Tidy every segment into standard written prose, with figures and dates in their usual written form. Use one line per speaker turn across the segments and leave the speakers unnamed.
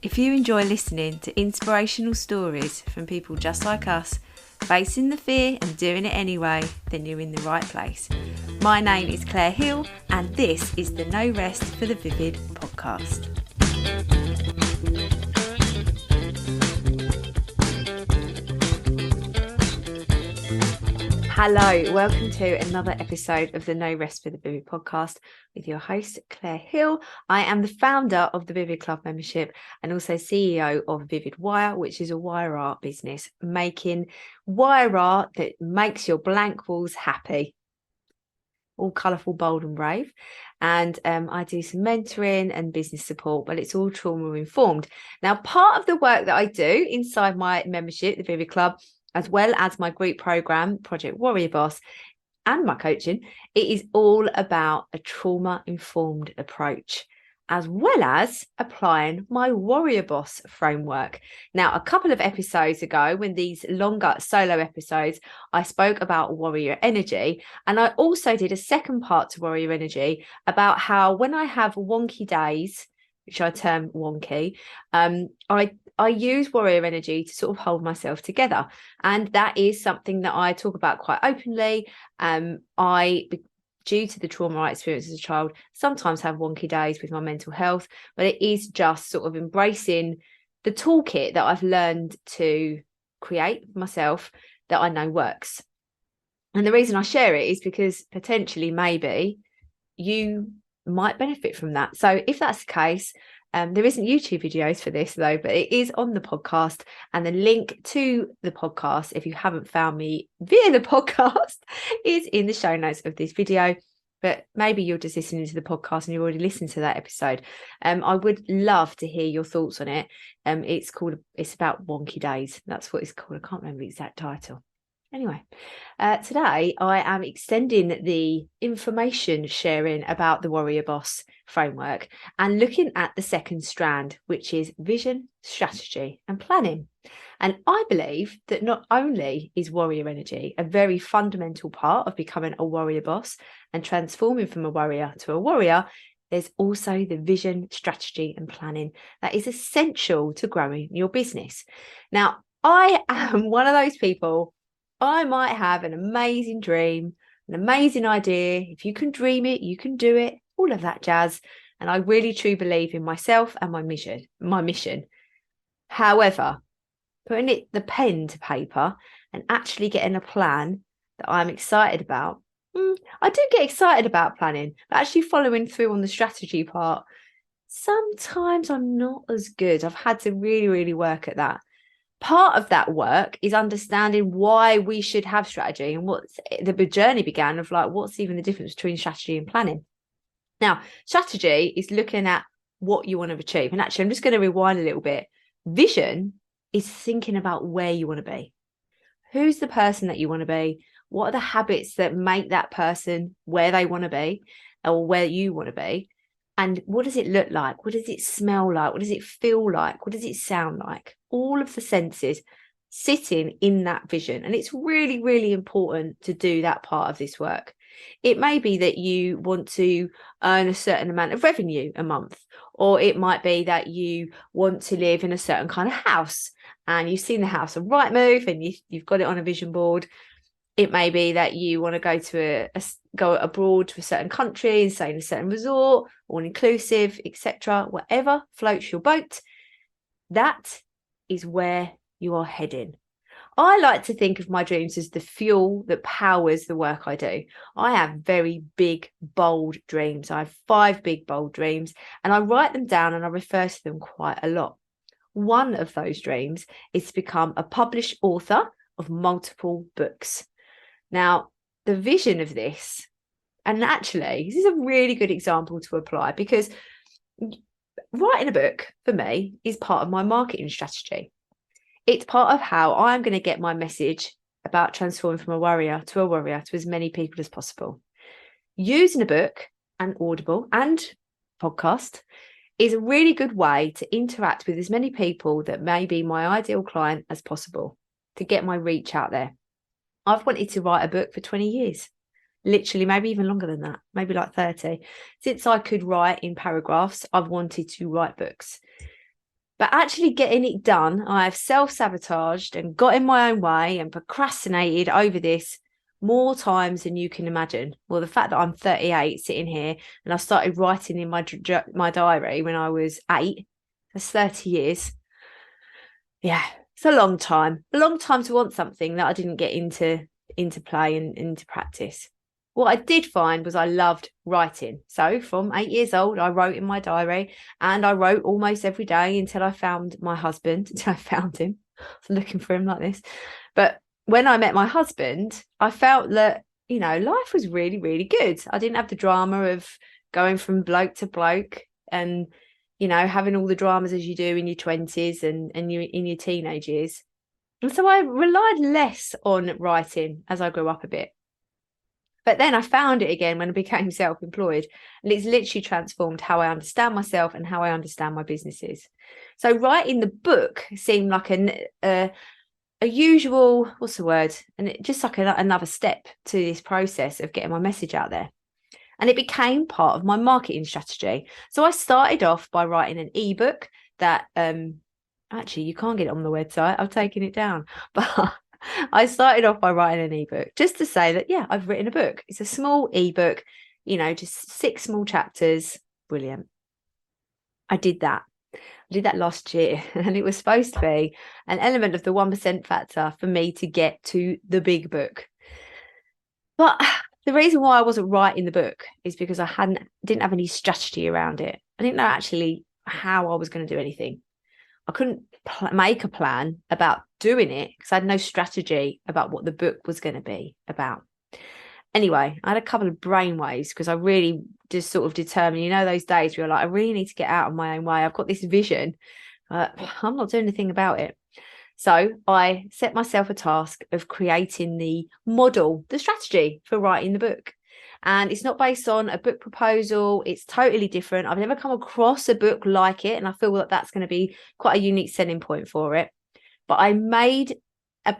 If you enjoy listening to inspirational stories from people just like us, facing the fear and doing it anyway, then you're in the right place. My name is Claire Hill, and this is the No Rest for the Vivid podcast. Hello, welcome to another episode of the No Rest for the Vivid podcast with your host, Claire Hill. I am the founder of the Vivid Club membership and also CEO of Vivid Wire, which is a wire art business, making wire art that makes your blank walls happy. All colourful, bold and brave. And I do some mentoring and business support, but it's all trauma informed. Now, part of the work that I do inside my membership, the Vivid Club, as well as my group program, Project Warrior Boss, and my coaching, it is all about a trauma-informed approach, as well as applying my Warrior Boss framework. Now, a couple of episodes ago, when these longer solo episodes, I spoke about warrior energy, and I also did a second part to warrior energy about how when I have wonky days, which I term wonky, I use warrior energy to sort of hold myself together. And that is something that I talk about quite openly. Due to the trauma I experienced as a child, sometimes have wonky days with my mental health, but it is just sort of embracing the toolkit that I've learned to create myself that I know works. And the reason I share it is because potentially maybe you might benefit from that. So if that's the case, there isn't YouTube videos for this though, but it is on the podcast, and the link to the podcast, if you haven't found me via the podcast, is in the show notes of this video. But maybe you're just listening to the podcast and you already listened to that episode. I would love to hear your thoughts on it. It's about wonky days. That's what it's called. I can't remember the exact title. Anyway, today I am extending the information sharing about the Warrior Boss framework and looking at the second strand, which is vision, strategy and planning. And I believe that not only is warrior energy a very fundamental part of becoming a warrior boss and transforming from a warrior to a warrior, there's also the vision, strategy and planning that is essential to growing your business. Now, I am one of those people. I might have an amazing dream, an amazing idea. If you can dream it, you can do it, all of that jazz. And I really truly believe in myself and my mission. However, putting the pen to paper and actually getting a plan that I'm excited about, I do get excited about planning, but actually following through on the strategy part, sometimes I'm not as good. I've had to really, really work at that. Part of that work is understanding why we should have strategy and what the journey began of, like, what's even the difference between strategy and planning. Now, strategy is looking at what you want to achieve. And actually, I'm just going to rewind a little bit. Vision is thinking about where you want to be. Who's the person that you want to be? What are the habits that make that person where they want to be or where you want to be? And what does it look like? What does it smell like? What does it feel like? What does it sound like? All of the senses sitting in that vision. And it's really, really important to do that part of this work. It may be that you want to earn a certain amount of revenue a month, or it might be that you want to live in a certain kind of house and you've seen the house on Rightmove and you've got it on a vision board. It may be that you want to go to go abroad to a certain country and stay in a certain resort, all inclusive, etc. Whatever floats your boat, that is where you are heading. I like to think of my dreams as the fuel that powers the work I do. I have very big, bold dreams. I have 5 big, bold dreams, and I write them down and I refer to them quite a lot. One of those dreams is to become a published author of multiple books. Now, the vision of this, and actually, this is a really good example to apply, because writing a book for me is part of my marketing strategy. It's part of how I'm going to get my message about transforming from a warrior to as many people as possible. Using a book and Audible and podcast is a really good way to interact with as many people that may be my ideal client as possible, to get my reach out there. I've wanted to write a book for 20 years, literally, maybe even longer than that, maybe like 30. Since I could write in paragraphs, I've wanted to write books. But actually getting it done, I have self-sabotaged and got in my own way and procrastinated over this more times than you can imagine. Well, the fact that I'm 38 sitting here and I started writing in my diary when I was 8, that's 30 years. Yeah, it's a long time to want something that I didn't get into play and into practice. What I did find was I loved writing. So from 8 years old, I wrote in my diary, and I wrote almost every day until I found my husband, until I found him. I was looking for him like this. But when I met my husband, I felt that, life was really, really good. I didn't have the drama of going from bloke to bloke and, having all the dramas as you do in your 20s and you in your teenage years. And so I relied less on writing as I grew up a bit. But then I found it again when I became self-employed, and it's literally transformed how I understand myself and how I understand my businesses. So writing the book seemed like a usual, what's the word? And it just like another step to this process of getting my message out there. And it became part of my marketing strategy. So I started off by writing an ebook that actually you can't get it on the website. I've taken it down. But I started off by writing an ebook just to say that, yeah, I've written a book. It's a small ebook, just 6 small chapters. Brilliant. I did that last year, and it was supposed to be an element of the 1% factor for me to get to the big book. But the reason why I wasn't writing the book is because I didn't have any strategy around it. I didn't know actually how I was going to do anything. I couldn't make a plan about doing it because I had no strategy about what the book was going to be about. Anyway, I had a couple of brainwaves because I really just sort of determined, those days where you're like, I really need to get out of my own way. I've got this vision, but I'm not doing anything about it. So I set myself a task of creating the model, the strategy for writing the book. And it's not based on a book proposal. It's totally different. I've never come across a book like it. And I feel that that's going to be quite a unique selling point for it. But I made I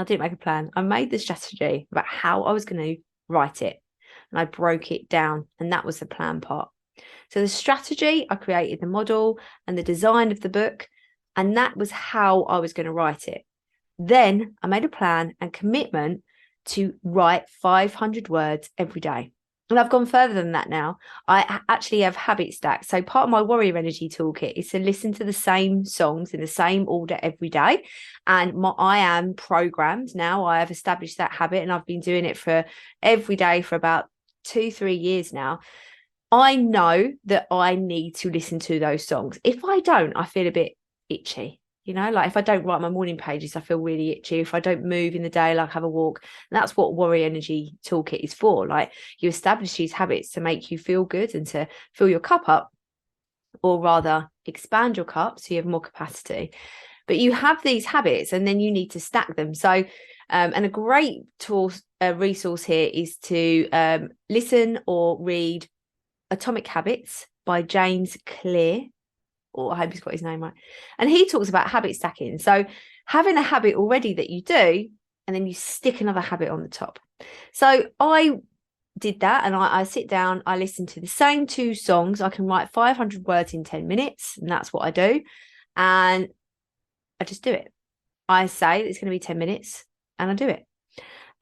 didn't make a plan. I made the strategy about how I was going to write it. And I broke it down. And that was the plan part. So the strategy, I created the model and the design of the book. And that was how I was going to write it. Then I made a plan and commitment to write 500 words every day. And I've gone further than that now. I actually have habit stacks. So part of my warrior energy toolkit is to listen to the same songs in the same order every day. And I am programmed now. I have established that habit, and I've been doing it for every day for about 2-3 years now. I know that I need to listen to those songs. If I don't, I feel a bit itchy. Like if I don't write my morning pages, I feel really itchy. If I don't move in the day, like have a walk. And that's what warrior energy toolkit is for. Like you establish these habits to make you feel good and to fill your cup up, or rather expand your cup so you have more capacity. But you have these habits and then you need to stack them. So and a great tool, resource here is to listen or read Atomic Habits by James Clear. Or I hope he's got his name right. And he talks about habit stacking. So having a habit already that you do, and then you stick another habit on the top. So I did that, and I sit down, I listen to the same 2 songs. I can write 500 words in 10 minutes, and that's what I do. And I just do it. I say it's going to be 10 minutes, and I do it.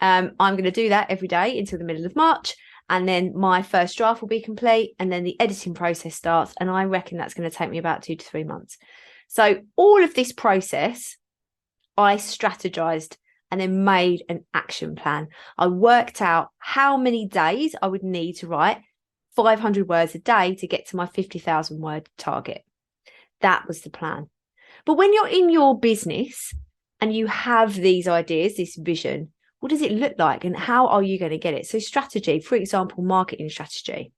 I'm going to do that every day until the middle of March. And then my first draft will be complete, and then the editing process starts. And I reckon that's going to take me about 2 to 3 months. So all of this process, I strategized and then made an action plan. I worked out how many days I would need to write 500 words a day to get to my 50,000 word target. That was the plan. But when you're in your business and you have these ideas, this vision, what does it look like and how are you going to get it? So strategy, for example, marketing strategy.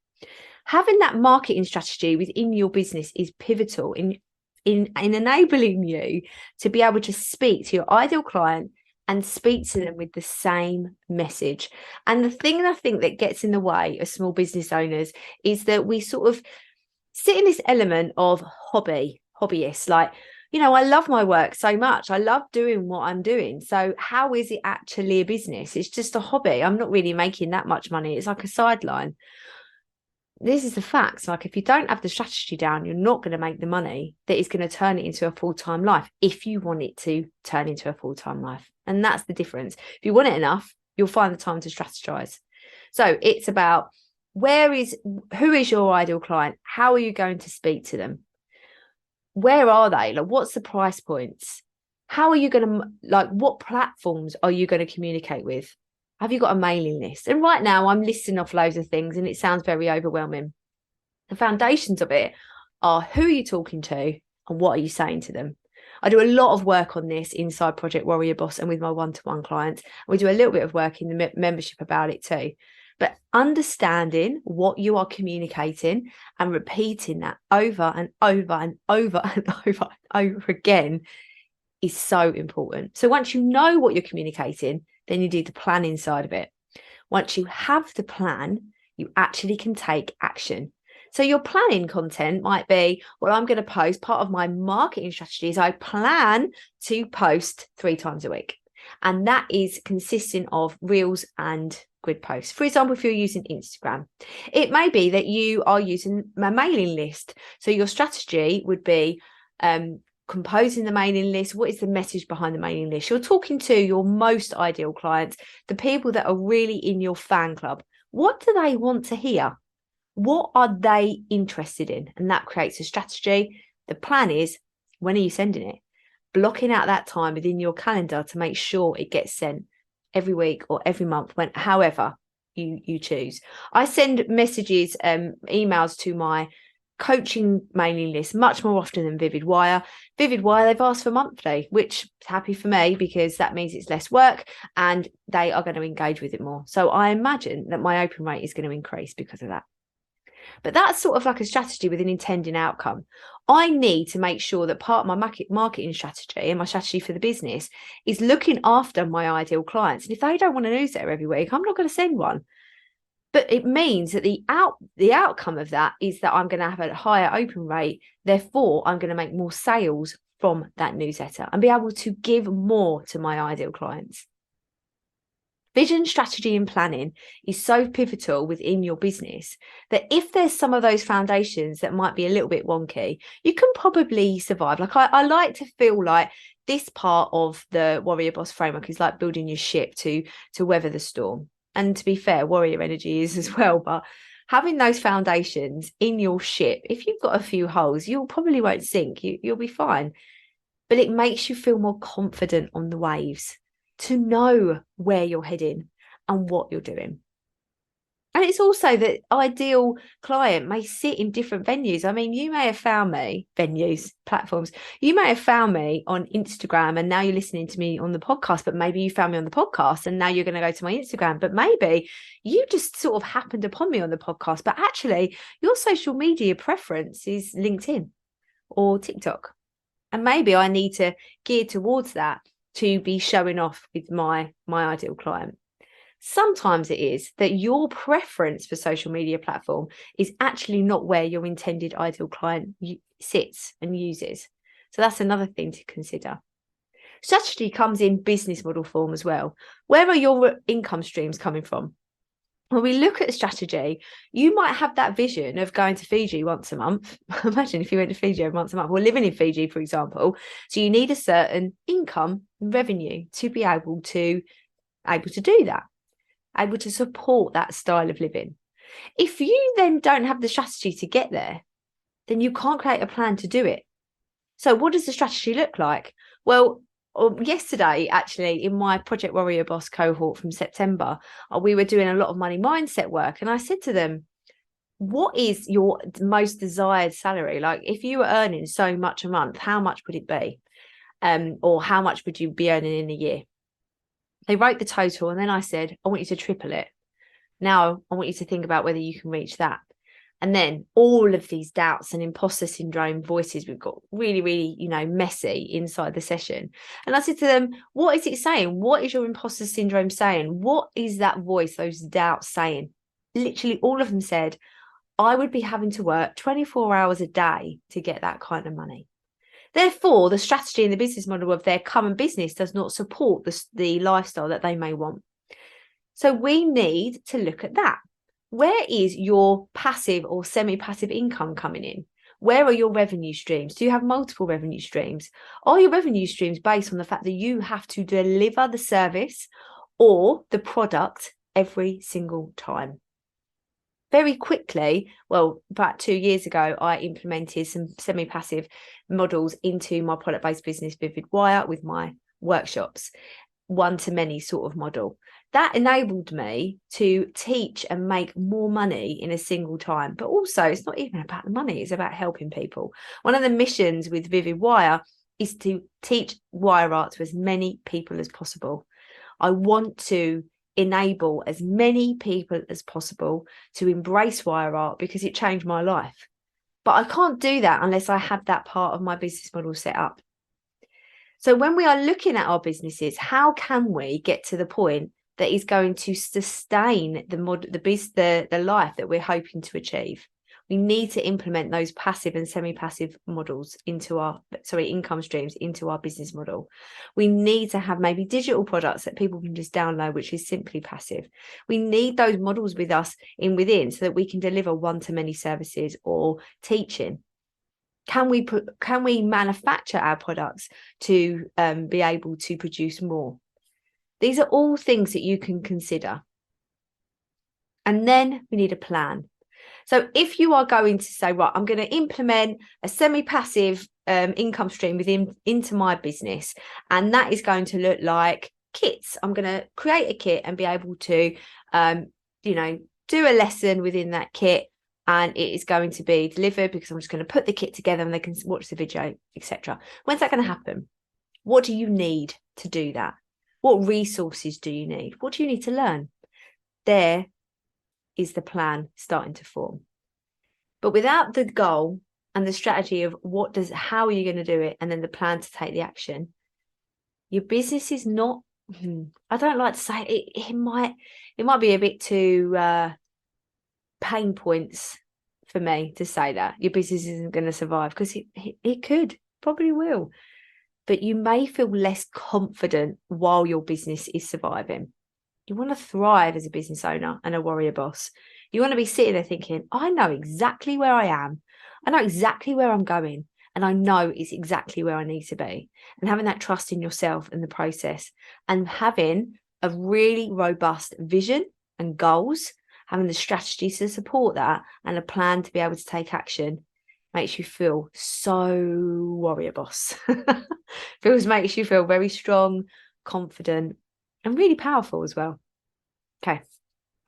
Having that marketing strategy within your business is pivotal in enabling you to be able to speak to your ideal client and speak to them with the same message. And the thing I think that gets in the way of small business owners is that we sort of sit in this element of hobbyists, like, I love my work so much. I love doing what I'm doing. So how is it actually a business? It's just a hobby. I'm not really making that much money. It's like a sideline. this is the facts. Like, if you don't have the strategy down, you're not going to make the money that is going to turn it into a full-time life if you want it to turn into a full-time life. And that's the difference. If you want it enough, you'll find the time to strategize. So it's about who is your ideal client? How are you going to speak to them? Where are they? Like, what's the price points? How are you going to, like, what platforms are you going to communicate with? Have you got a mailing list? And right now I'm listing off loads of things and it sounds very overwhelming. The foundations of it are, who are you talking to and what are you saying to them? I do a lot of work on this inside Project Warrior Boss and with my one-to-one clients. We do a little bit of work in the membership about it too. But understanding what you are communicating and repeating that over and over and over and over and over again is so important. So once you know what you're communicating, then you do the planning side of it. Once you have the plan, you actually can take action. So your planning content might be, well, I'm going to post, part of my marketing strategy is I plan to post 3 times a week. And that is consisting of reels and grid posts. For example, if you're using Instagram, it may be that you are using a mailing list. So your strategy would be composing the mailing list. What is the message behind the mailing list? You're talking to your most ideal clients, the people that are really in your fan club. What do they want to hear? What are they interested in? And that creates a strategy. The plan is, when are you sending it? Blocking out that time within your calendar to make sure it gets sent every week or every month, however you choose. I send messages, emails to my coaching mailing list much more often than Vivid Wire. Vivid Wire, they've asked for monthly, which is happy for me because that means it's less work and they are going to engage with it more. So I imagine that my open rate is going to increase because of that. But that's sort of like a strategy with an intended outcome. I need to make sure that part of my marketing strategy and my strategy for the business is looking after my ideal clients. And if they don't want a newsletter every week, I'm not going to send one. But it means that the outcome of that is that I'm going to have a higher open rate. Therefore, I'm going to make more sales from that newsletter and be able to give more to my ideal clients. Vision, strategy, and planning is so pivotal within your business that if there's some of those foundations that might be a little bit wonky, you can probably survive. Like I like to feel like this part of the Warrior Boss framework is like building your ship to weather the storm. And to be fair, warrior energy is as well. But having those foundations in your ship, if you've got a few holes, you probably won't sink. You'll be fine. But it makes you feel more confident on the waves, to know where you're heading and what you're doing. And it's also that ideal client may sit in different venues. I mean, you may have found me, platforms. You may have found me on Instagram and now you're listening to me on the podcast, but maybe you found me on the podcast and now you're going to go to my Instagram. But maybe you just sort of happened upon me on the podcast, but actually your social media preference is LinkedIn or TikTok. And maybe I need to gear towards that to be showing off with my ideal client. Sometimes it is that your preference for social media platform is actually not where your intended ideal client sits and uses. So that's another thing to consider. Strategy comes in business model form as well. Where are your income streams coming from? When we look at strategy, you might have that vision of going to Fiji once a month. Imagine if you went to Fiji once a month, or living in Fiji, for example. So you need a certain income revenue to be able to do that, able to support that style of living. If you then don't have the strategy to get there, then you can't create a plan to do it. So what does the strategy look like? Well, yesterday, actually, in my Project Warrior Boss cohort from September, we were doing a lot of money mindset work. And I said to them, what is your most desired salary? Like, if you were earning so much a month, how much would it be? Or how much would you be earning in a year? They wrote the total. And then I said, I want you to triple it. Now I want you to think about whether you can reach that. And then all of these doubts and imposter syndrome voices, we've got really, really, messy inside the session. And I said to them, what is it saying? What is your imposter syndrome saying? What is that voice, those doubts saying? Literally all of them said, I would be having to work 24 hours a day to get that kind of money. Therefore, the strategy and the business model of their current business does not support the lifestyle that they may want. So we need to look at that. Where is your passive or semi-passive income coming in? Where are your revenue streams? Do you have multiple revenue streams? Are your revenue streams based on the fact that you have to deliver the service or the product every single time? Very quickly, well, about 2 years ago, I implemented some semi-passive models into my product-based business, Vivid Wire, with my workshops, one-to-many sort of model. That enabled me to teach and make more money in a single time. But also, it's not even about the money, it's about helping people. One of the missions with Vivid Wire is to teach wire art to as many people as possible. I want to enable as many people as possible to embrace wire art because it changed my life. But I can't do that unless I have that part of my business model set up. So when we are looking at our businesses, how can we get to the point that is going to sustain the life that we're hoping to achieve? We need to implement those passive and semi-passive models income streams into our business model. We need to have maybe digital products that people can just download, which is simply passive. We need those models with us within so that we can deliver one-to-many services or teaching. Can we manufacture our products to be able to produce more? These are all things that you can consider. And then we need a plan. So if you are going to say, right, I'm going to implement a semi-passive income stream into my business, and that is going to look like kits. I'm going to create a kit and be able to, do a lesson within that kit, and it is going to be delivered because I'm just going to put the kit together and they can watch the video, etc. When's that going to happen? What do you need to do that? What resources do you need? What do you need to learn? There is the plan starting to form. But without the goal and the strategy of how are you going to do it, and then the plan to take the action, your business is not, I don't like to say it might be a bit too pain points for me to say that your business isn't going to survive, because it could, probably will. But you may feel less confident while your business is surviving. You want to thrive as a business owner and a warrior boss. You want to be sitting there thinking, I know exactly where I am. I know exactly where I'm going. And I know it's exactly where I need to be. And having that trust in yourself and the process, and having a really robust vision and goals, having the strategies to support that and a plan to be able to take action, makes you feel so warrior boss. Makes you feel very strong, confident, and really powerful as well. Okay,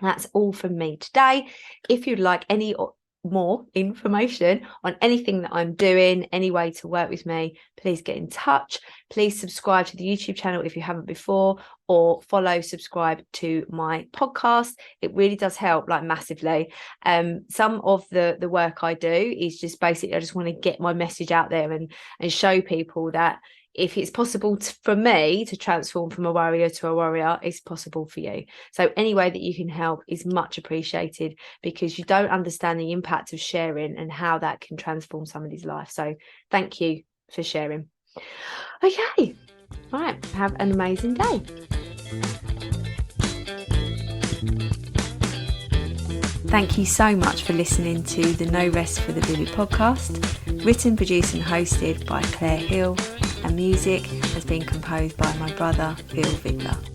that's all from me today. If you'd like any more information on anything that I'm doing, any way to work with me, please get in touch. Please subscribe to the YouTube channel if you haven't before, or subscribe to my podcast. It really does help, like, massively. Some of the work I do is just basically, I just want to get my message out there and show people that if it's possible for me to transform from a warrior to a warrior, it's possible for you. So any way that you can help is much appreciated, because you don't understand the impact of sharing and how that can transform somebody's life. So thank you for sharing. Okay, all right, have an amazing day. Thank you so much for listening to the No Rest for the Vivid podcast, written, produced and hosted by Claire Hill, and music has been composed by my brother, Phil Vidler.